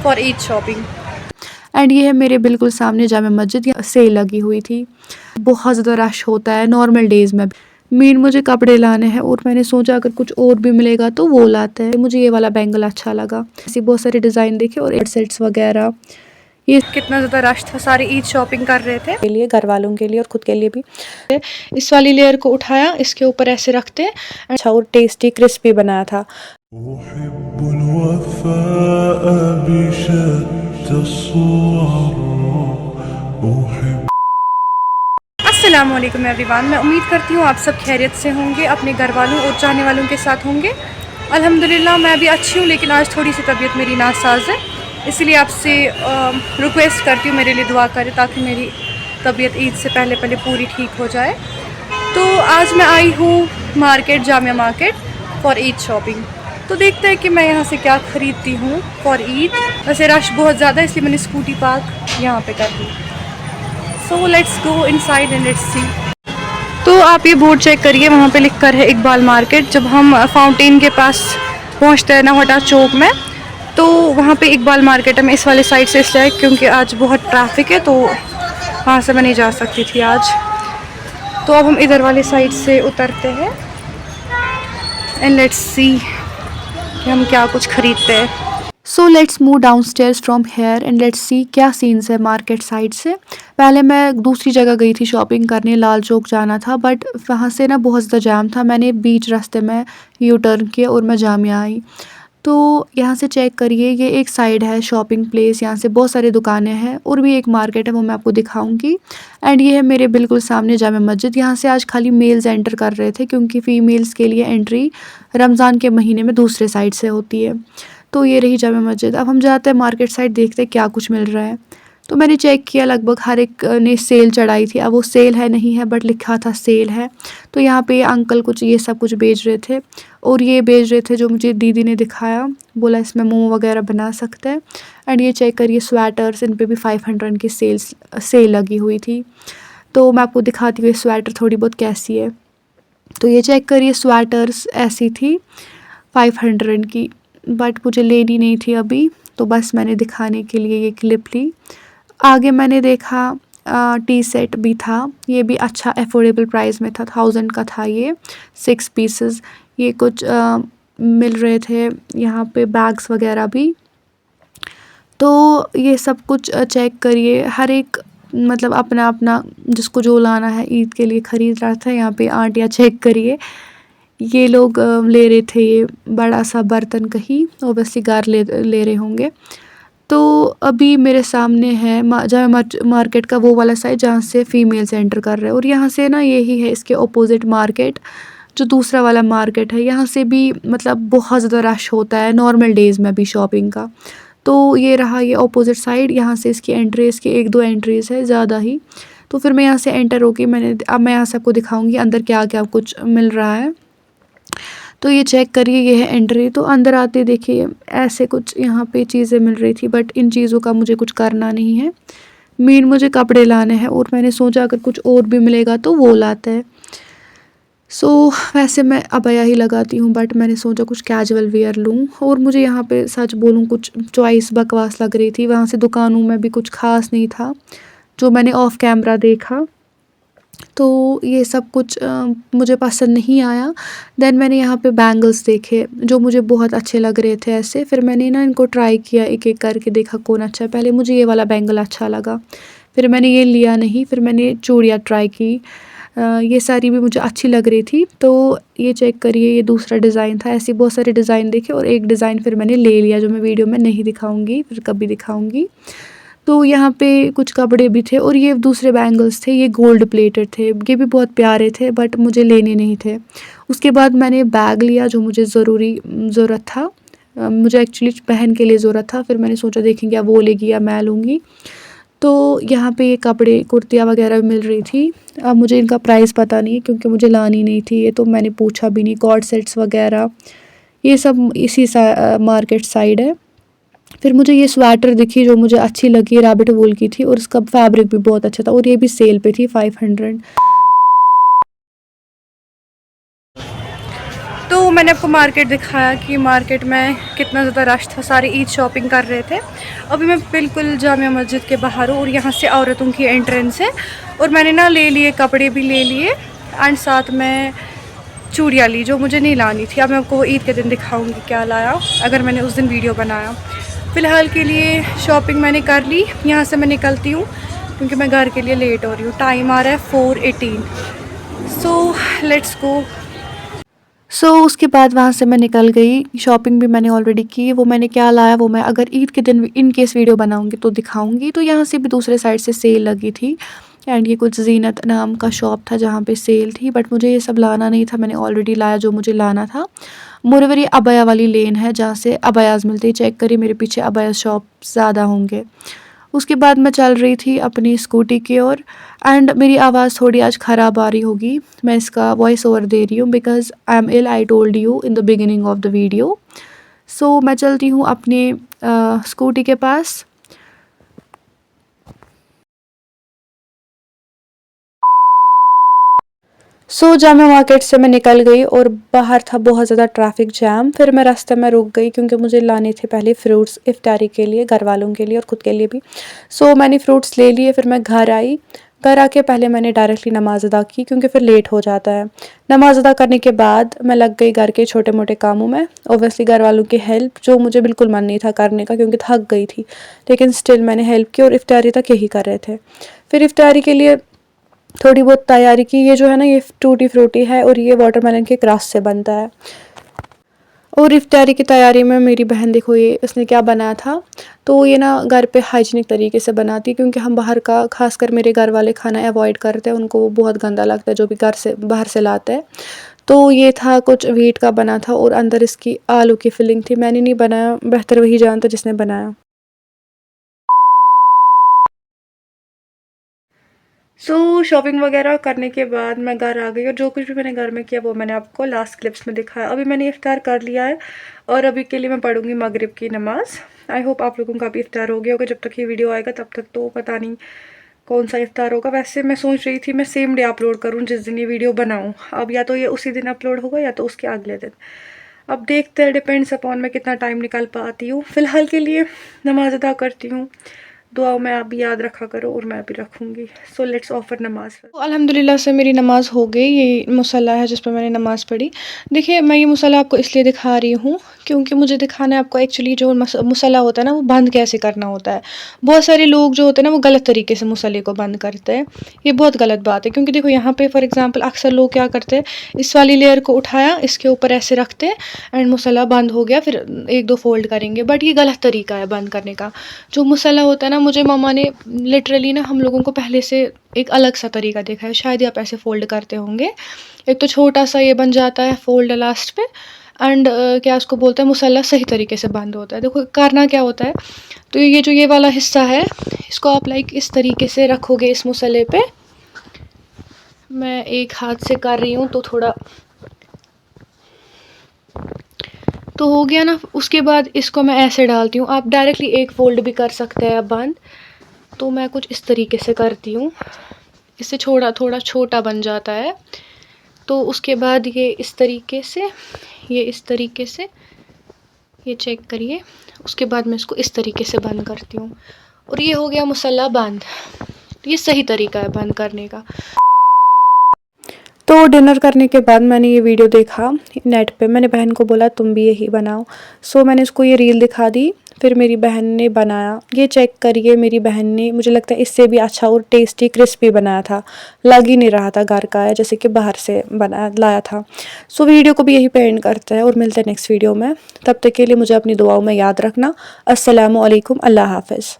For Eid shopping. And ये है मेरे बिल्कुल सामने जामा मस्जिद, यहाँ सेल लगी हुई थी। बहुत ज़्यादा रश होता है नॉर्मल डेज़ में। मेन मुझे कपड़े लाने हैं और मैंने सोचा अगर कुछ और भी मिलेगा तो वो लाते हैं। मुझे ये वाला बैंगल अच्छा लगा। ऐसे बहुत सारे डिज़ाइन देखे और हेडसेट्स वगैरह। ये कितना ज़्यादा रश था, सारी ईद शॉपिंग कर रहे थे के लिए, घर वालों के लिए और खुद के लिए भी। इस वाली लेयर को उठाया, इसके ऊपर ऐसे रखते। अच्छा और टेस्टी क्रिस्पी बनाया था। अस्सलामुअलैकुम एवरीवन, मैं उम्मीद करती हूँ आप सब खैरियत से होंगे, अपने घर वालों और चाहने वालों के साथ होंगे। अल्हम्दुलिल्लाह मैं भी अच्छी हूँ, लेकिन आज थोड़ी सी तबीयत मेरी नासाज है, इसलिए आपसे रिक्वेस्ट करती हूँ मेरे लिए दुआ करें ताकि मेरी तबीयत ईद से पहले पहले पूरी ठीक हो जाए। तो आज मैं आई हूँ market, Jamia market for Eid shopping. तो देखते हैं कि मैं यहाँ से क्या ख़रीदती हूँ फॉर ईद। वैसे रश बहुत ज़्यादा है, इसलिए मैंने स्कूटी पार्क यहाँ पे कर दी। So let's go inside and let's see. तो आप ये बोर्ड चेक करिए, वहाँ पे लिख कर है इकबाल मार्केट। जब हम फाउंटेन के पास पहुँचते हैं नौहटा चौक में, तो वहाँ पे इकबाल मार्केट है। मैं इस वाले साइड से इसलिए क्योंकि आज बहुत ट्रैफिक है, तो वहाँ से मैं नहीं जा सकती थी आज। तो अब हम इधर वाले साइड से उतरते हैं एंड लेट्स सी कि हम क्या कुछ खरीदते हैं। So let's move down stairs from here and let's सी क्या सीन्स है मार्केट साइड से। पहले मैं दूसरी जगह गई थी शॉपिंग करने, लाल चौक जाना था, बट वहाँ से ना बहुत ज़्यादा जाम था। मैंने बीच रास्ते में यू टर्न किया और मैं जामिया आई। तो यहाँ से चेक करिए, ये एक साइड है शॉपिंग प्लेस, यहाँ से बहुत सारी दुकानें हैं और भी एक मार्केट है, वो मैं आपको दिखाऊंगी। एंड ये है मेरे बिल्कुल सामने जामा मस्जिद। यहाँ से आज खाली मेल्स एंटर कर रहे थे क्योंकि फ़ीमेल्स के लिए एंट्री रमज़ान के महीने में दूसरे साइड से होती है। तो ये रही जामा मस्जिद। अब हम जाते हैं मार्केट साइड, देखते हैं क्या कुछ मिल रहा है। तो मैंने चेक किया, लगभग हर एक ने सेल चढ़ाई थी। अब वो सेल है नहीं है, बट लिखा था सेल है। तो यहाँ पे अंकल कुछ ये सब कुछ बेच रहे थे और ये बेच रहे थे जो मुझे दीदी ने दिखाया, बोला इसमें मोमो वगैरह बना सकते हैं। एंड ये चेक करिए स्वेटर्स, इन पे भी 500 की सेल लगी हुई थी। तो मैं आपको दिखाती हूँ ये स्वेटर थोड़ी बहुत कैसी है। तो ये चेक करिए स्वेटर्स ऐसी थी 500 की, बट मुझे लेनी नहीं थी अभी, तो बस मैंने दिखाने के लिए ये क्लिप ली। आगे मैंने देखा टी सेट भी था, ये भी अच्छा अफोर्डेबल प्राइस में था, 1000 का था ये 6 पीसेस। ये कुछ मिल रहे थे यहाँ पे, बैग्स वगैरह भी। तो ये सब कुछ चेक करिए, हर एक मतलब अपना अपना जिसको जो लाना है ईद के लिए ख़रीद रहा था। यहाँ पे आंटियाँ चेक करिए, ये लोग ले रहे थे ये बड़ा सा बर्तन, कहीं ओबियसली घर ले रहे होंगे। तो अभी मेरे सामने है जामा मार्केट का वो वाला साइड जहाँ से फ़ीमेल्स एंटर कर रहे हैं, और यहाँ से ना यही है इसके अपोजिट मार्केट जो दूसरा वाला मार्केट है। यहाँ से भी मतलब बहुत ज़्यादा रश होता है नॉर्मल डेज़ में भी शॉपिंग का। तो ये रहा ये अपोजिट साइड, यहाँ से इसकी एंट्री, इसकी 1-2 एंट्रीज़ है ज़्यादा ही। तो फिर मैं यहाँ से एंटर होके अब मैं यहाँ से आपको दिखाऊँगी अंदर क्या क्या कुछ मिल रहा है। तो ये चेक करिए, ये है एंट्री। तो अंदर आते देखिए ऐसे कुछ यहाँ पे चीज़ें मिल रही थी, बट इन चीज़ों का मुझे कुछ करना नहीं है। मेन मुझे कपड़े लाने हैं और मैंने सोचा अगर कुछ और भी मिलेगा तो वो लाते हैं। सो वैसे मैं अबया ही लगाती हूँ, बट मैंने सोचा कुछ कैजुअल वेयर लूँ। और मुझे यहाँ पे सच बोलूँ कुछ चॉइस बकवास लग रही थी। वहाँ से दुकानों में भी कुछ ख़ास नहीं था जो मैंने ऑफ कैमरा देखा। तो ये सब कुछ मुझे पसंद नहीं आया। देन मैंने यहाँ पे बैंगल्स देखे जो मुझे बहुत अच्छे लग रहे थे ऐसे। फिर मैंने ना इनको ट्राई किया, एक एक करके देखा कौन अच्छा है। पहले मुझे ये वाला बैंगल अच्छा लगा, फिर मैंने ये लिया नहीं, फिर मैंने चूड़ियाँ ट्राई की। ये सारी भी मुझे अच्छी लग रही थी। तो ये चेक करिए, ये दूसरा डिज़ाइन था। ऐसे बहुत सारे डिज़ाइन देखे और एक डिज़ाइन फिर मैंने ले लिया जो मैं वीडियो में नहीं दिखाऊँगी, फिर कभी दिखाऊँगी। तो यहाँ पे कुछ कपड़े भी थे और ये दूसरे बैंगल्स थे, ये गोल्ड प्लेटेड थे, ये भी बहुत प्यारे थे, बट मुझे लेने नहीं थे। उसके बाद मैंने बैग लिया जो मुझे ज़रूरत था, मुझे एक्चुअली बहन के लिए ज़रूरत था। फिर मैंने सोचा देखेंगे वो लेगी या मैं लूँगी। तो यहाँ पे ये कपड़े, कुर्तियाँ वगैरह मिल रही थी। अब मुझे इनका प्राइस पता नहीं है क्योंकि मुझे लानी नहीं थी ये, तो मैंने पूछा भी नहीं। कॉर्ड सेट्स वगैरह ये सब इसी मार्केट साइड है। फिर मुझे ये स्वेटर दिखी जो मुझे अच्छी लगी, रैबिट वूल की थी और इसका फैब्रिक भी बहुत अच्छा था और ये भी सेल पे थी 500। तो मैंने आपको मार्केट दिखाया कि मार्केट में कितना ज़्यादा रश था, सारे ईद शॉपिंग कर रहे थे। अभी मैं बिल्कुल जामिया मस्जिद के बाहर हूँ और यहाँ से औरतों की एंट्रेंस है। और मैंने ना ले लिए, कपड़े भी ले लिए एंड साथ में चूड़ियाँ ली जो मुझे नहीं लानी थी। अब मैं आपको वो ईद के दिन दिखाऊंगी क्या लाया, अगर मैंने उस दिन वीडियो बनाया। फ़िलहाल के लिए शॉपिंग मैंने कर ली, यहाँ से मैं निकलती हूँ क्योंकि मैं घर के लिए लेट हो रही हूँ। टाइम आ रहा है 4:18। सो लेट्स गो। उसके बाद वहाँ से मैं निकल गई। शॉपिंग भी मैंने ऑलरेडी की। वो मैंने क्या लाया वो मैं अगर ईद के दिन इन केस वीडियो बनाऊँगी तो दिखाऊँगी। तो यहाँ से भी दूसरे साइड से सेल लगी थी एंड ये कुछ ज़ीनत नाम का शॉप था जहाँ पे सेल थी, बट मुझे ये सब लाना नहीं था, मैंने ऑलरेडी लाया जो मुझे लाना था। मोरेओवर ये अबाया वाली लेन है जहाँ से अबायाज़ मिलती है। चेक करिए मेरे पीछे अबाया शॉप ज़्यादा होंगे। उसके बाद मैं चल रही थी अपनी स्कूटी की ओर एंड मेरी आवाज़ थोड़ी आज ख़राब आ रही होगी। मैं इसका वॉइस ओवर दे रही हूँ because I am ill, I told you in the beginning of the video. So मैं चलती हूँ अपने स्कूटी के पास। जामा मार्केट से मैं निकल गई और बाहर था बहुत ज़्यादा ट्रैफिक जैम। फिर मैं रास्ते में रुक गई क्योंकि मुझे लाने थे पहले फ्रूट्स इफ्तारी के लिए, घर वालों के लिए और ख़ुद के लिए भी। मैंने फ़्रूट्स ले लिए। फिर मैं घर आई। घर आके पहले मैंने डायरेक्टली नमाज़ अदा की क्योंकि फिर लेट हो जाता है। नमाज़ अदा करने के बाद मैं लग गई घर के छोटे मोटे कामों में। ओबियसली घर वालों की हेल्प, जो मुझे बिल्कुल मन नहीं था करने का क्योंकि थक गई थी, लेकिन स्टिल मैंने हेल्प की और इफ्तारी तक यही कर रहे थे। फिर इफ्तारी के लिए थोड़ी बहुत तैयारी की। ये जो है ना, ये टूटी फ्रूटी है और ये वाटरमेलन के क्रश से बनता है। और इफ्तारी की तैयारी में मेरी बहन देखो ये इसने क्या बनाया था। तो ये ना घर पे हाइजीनिक तरीके से बनाती है क्योंकि हम बाहर का, खासकर मेरे घर वाले खाना अवॉइड करते हैं, उनको वो बहुत गंदा लगता है जो भी घर से बाहर से लाते हैं। तो ये था कुछ व्हीट का बना था और अंदर इसकी आलू की फिलिंग थी। मैंने नहीं बनाया, बेहतर वही जानता जिसने बनाया। शॉपिंग वगैरह करने के बाद मैं घर आ गई और जो कुछ भी मैंने घर में किया वो मैंने आपको लास्ट क्लिप्स में दिखाया। अभी मैंने इफ्तार कर लिया है और अभी के लिए मैं पढ़ूंगी मगरिब की नमाज़। आई होप आप लोगों का भी इफ्तार हो गया होगा। जब तक ये वीडियो आएगा तब तक तो पता नहीं कौन सा इफ्तार होगा। वैसे मैं सोच रही थी मैं सेम डे अपलोड करूँ जिस दिन ये वीडियो बनाऊँ। अब या तो ये उसी दिन अपलोड होगा या तो उसके अगले दिन। अब देखते हैं, डिपेंड्स अपॉन मैं कितना टाइम निकाल पाती हूँ। फ़िलहाल के लिए नमाज़ अदा करती हूँ। दुआओं में आप भी याद रखा करो और मैं भी रखूँगी। सो लेट्स ऑफर नमाज़। तो अल्हम्दुलिल्लाह से मेरी नमाज़ हो गई। ये मुसल्ला है जिस पर मैंने नमाज़ पढ़ी। देखिए मैं ये मुसल्ला आपको इसलिए दिखा रही हूँ क्योंकि मुझे दिखाना है आपको एक्चुअली जो मुसल्ला होता है ना वो बंद कैसे करना होता है। बहुत सारे लोग जो होते हैं ना वो गलत तरीके से मुसल्ले को बंद करते हैं। ये बहुत गलत बात है क्योंकि देखो यहाँ पे फॉर एग्जांपल अक्सर लोग क्या करते हैं, इस वाली लेयर को उठाया, इसके ऊपर ऐसे रखते हैं एंड मुसल्ला बंद हो गया, फिर एक दो फोल्ड करेंगे। बट ये गलत तरीका है बंद करने का। जो मुसल्ला होता है ना, मुझे मम्मा ने लिटरली ना हम लोगों को पहले से एक अलग सा तरीका देखा है। शायद आप ऐसे फोल्ड करते होंगे। एक तो छोटा सा ये बन जाता है फोल्ड लास्ट पे एंड क्या उसको बोलते हैं, मुसल्ला सही तरीके से बंद होता है। देखो करना क्या होता है, तो ये जो ये वाला हिस्सा है इसको आप लाइक इस तरीके से रखोगे इस मुसल्ले पे। मैं एक हाथ से कर रही हूँ तो थोड़ा तो हो गया ना। उसके बाद इसको मैं ऐसे डालती हूँ। आप डायरेक्टली एक फोल्ड भी कर सकते हैं बंद। तो मैं कुछ इस तरीके से करती हूँ, इससे थोड़ा छोटा बन जाता है। तो उसके बाद ये इस तरीके से, ये इस तरीके से, ये चेक करिए। उसके बाद मैं इसको इस तरीके से बंद करती हूँ और ये हो गया मुसल्ला बंद। तो ये सही तरीका है बंद करने का। तो डिनर करने के बाद मैंने ये वीडियो देखा नेट पे। मैंने बहन को बोला तुम भी यही बनाओ। मैंने उसको ये रील दिखा दी। फिर मेरी बहन ने बनाया। ये चेक करिए, मेरी बहन ने मुझे लगता है इससे भी अच्छा और टेस्टी क्रिस्पी बनाया था। लग ही नहीं रहा था घर का है, जैसे कि बाहर से बनाया लाया था। वीडियो को भी यही पे एंड करते हैं और मिलते हैं नेक्स्ट वीडियो में। तब तक के लिए मुझे अपनी दुआओं में याद रखना। अस्सलामु अलैकुम, अल्लाह हाफ़िज़।